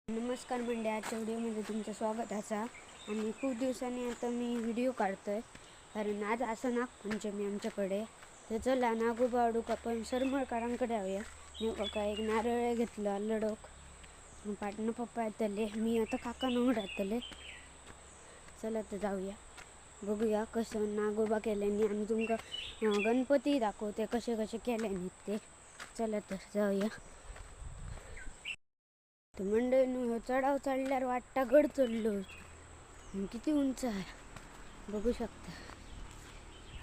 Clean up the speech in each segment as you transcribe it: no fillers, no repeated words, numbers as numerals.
नमस्कार मंडळी, आजच्या व्हिडिओमध्ये तुमचं स्वागत असा. आणि खूप दिवसांनी आता मी व्हिडिओ काढतोय कारण आज असं नागपंचमी आमच्याकडे. तर चला नागोबा अडूक आपण सरमळकरांकडे जाऊया. मी बघा एक नारळ घेतला लडोक पाटणं पप्पा येतले, मी आता काका नवड येतले. चला तर जाऊया, बघूया कसं नागोबा केल्याने आणि तुमका गणपती दाखवते कसे कसे केल्याने ते. चला तर जाऊया. तर मंडळींनो, चढाव चढल्यावर वाटता गड चढलो, किती उंच आहे बघू शकता,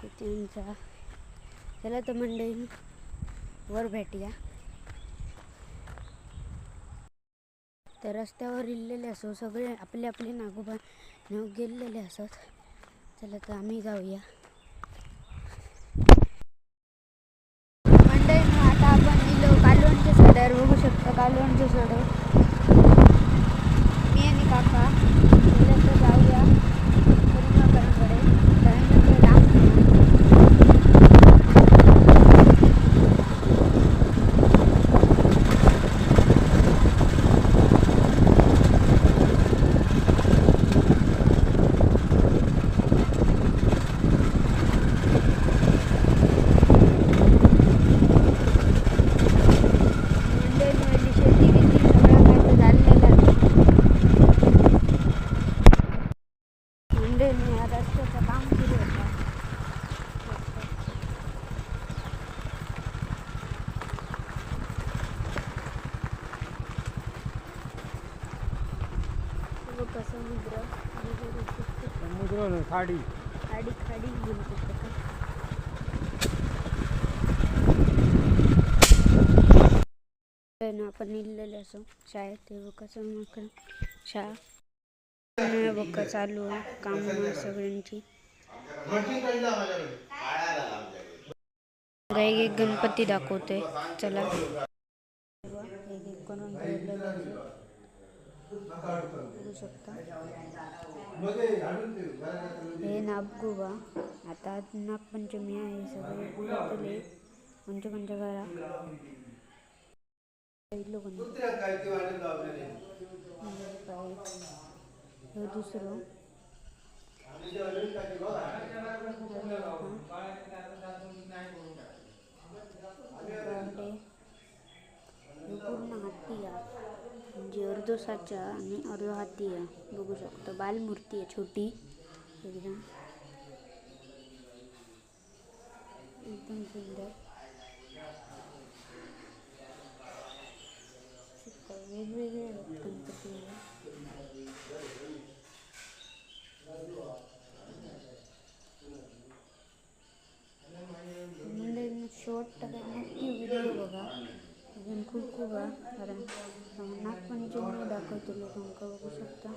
किती उंच आहे. चला तर मंडळींनो वर भेटूया. तर रस्त्यावर इल्लेले असो सगळे आपले आपले नागोबा गेलेले असत. चला तर आम्ही जाऊया. मंडळींनो, आता आपण इलो कालवणच्या सड्यावर बघू शकता. कालवणच्या सड्यावर मी आणि काका तर जाऊया सरमळकरांकडे. रस्त्याचं काम सुरू होतं. समुद्र खाडी खाडी खाडी म्हणतो आपण निघलेले असो शाळेत. ते बघा सरमळकर शाळा बघा चालू आहे काम सगळ्यांची. एक एक गणपती दाखवते. चला एक एक करून ठेवलेलं बघू शकता. हे नागोबा आता नागपंचमी आहे, सगळे गुरतले कोणत्या कोणत्या घरात दुसरं पूर्ण हाती आहे, म्हणजे अर्धो साचा आणि अर्धो हाती आहे बघू शकतो. बालमूर्ती आहे छोटी एकदम एकदम सुंदर. वेगवेगळे गणपती म्हणजे शेवट नक्की व्हिडिओ बघा, अजून खूप खूप आहे कारण नागपंचमी दाखवतो लोकांका. बघू शकता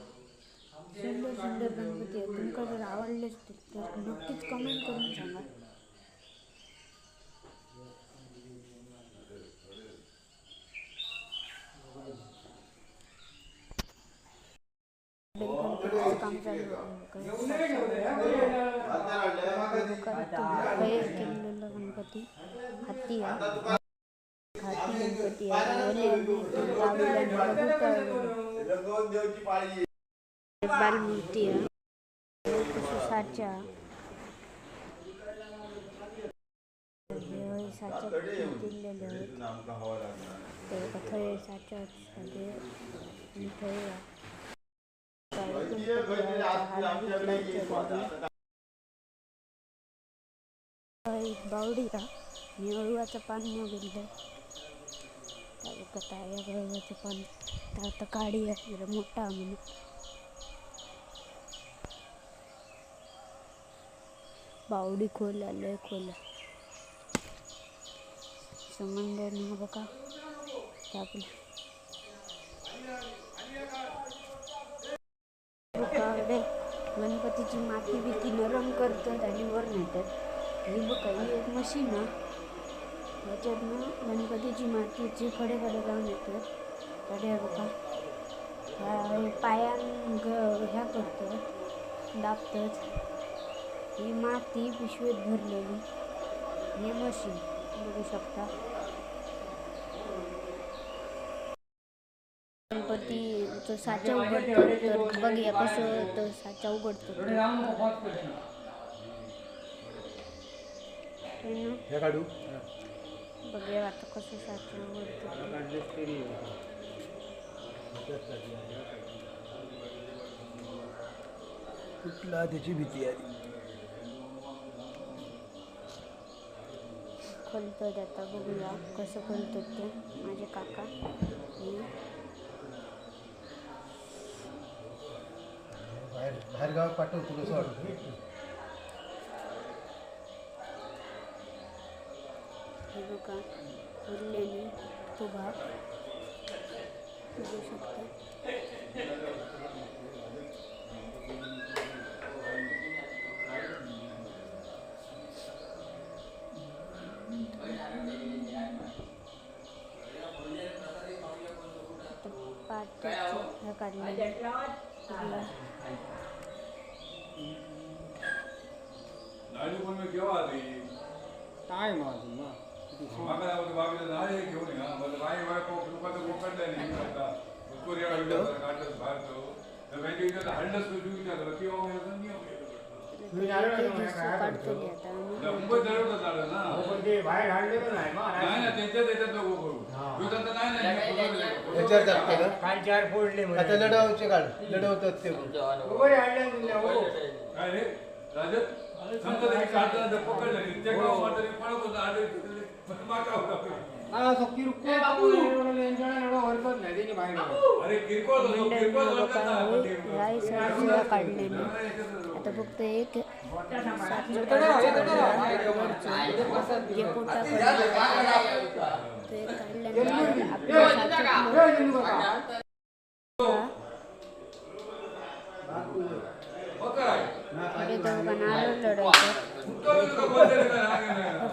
सुंदर सुंदर गणपती आहे. तुमका जर आवडले तर नक्कीच कमेंट करून सांगा. गणपतीचं काम चालू केलेलं गणपती हाती आहे. हाती गणपती आहे, बालमूर्ती आहे, साचा साचा दिलेले आहेत. थळे साचा थळे बावडी का मी अळूवाचं पान न गेलं कथा या अळूवाचं पान आता काढी आहे जरा मोठा म्हणून. बावडी खोल आलोय खोल समंदर ना बघा आपलं गणपतीची माती बिती नरम करतात आणि वर नेतात. ही बघा ही एक मशीन आहे, ह्याच्यातनं गणपतीची मातीचे खडे खडे लावून येतात. कडे बघा ह्या पायान ह्या करतात दाबतात. ही माती पिशवीत भरलेली हे मशीन बघू शकता. गणपतीचं साचा उघडतो, तर बघूया कसं तो साचा उघडतो. बघूया आता कसं साचा उघडतो. कुठला त्याची भीती आहे. खोलतोय आता, बघूया कसं खोलतात ते माझे काका. बाहेर गावात पाठवतो कसं वाटतं. हे बघा उरलेली तो भाग बघू शकता. पाट्याचं काढलेलं काय माझं ना लढवचे काढ लढवतात ते काढलेली. आता फक्त एक जे पोटा ते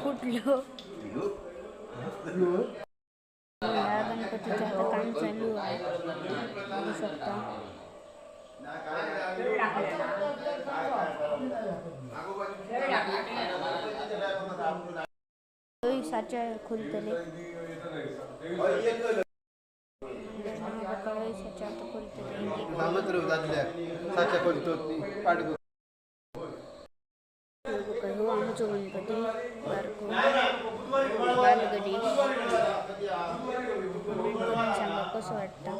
फुटलो. गणपतीचं आता काम चालू आहे, बघू शकता. साचा खोलतले आमचो गणपती बारको बालगडी. सांगा कसं वाटतं.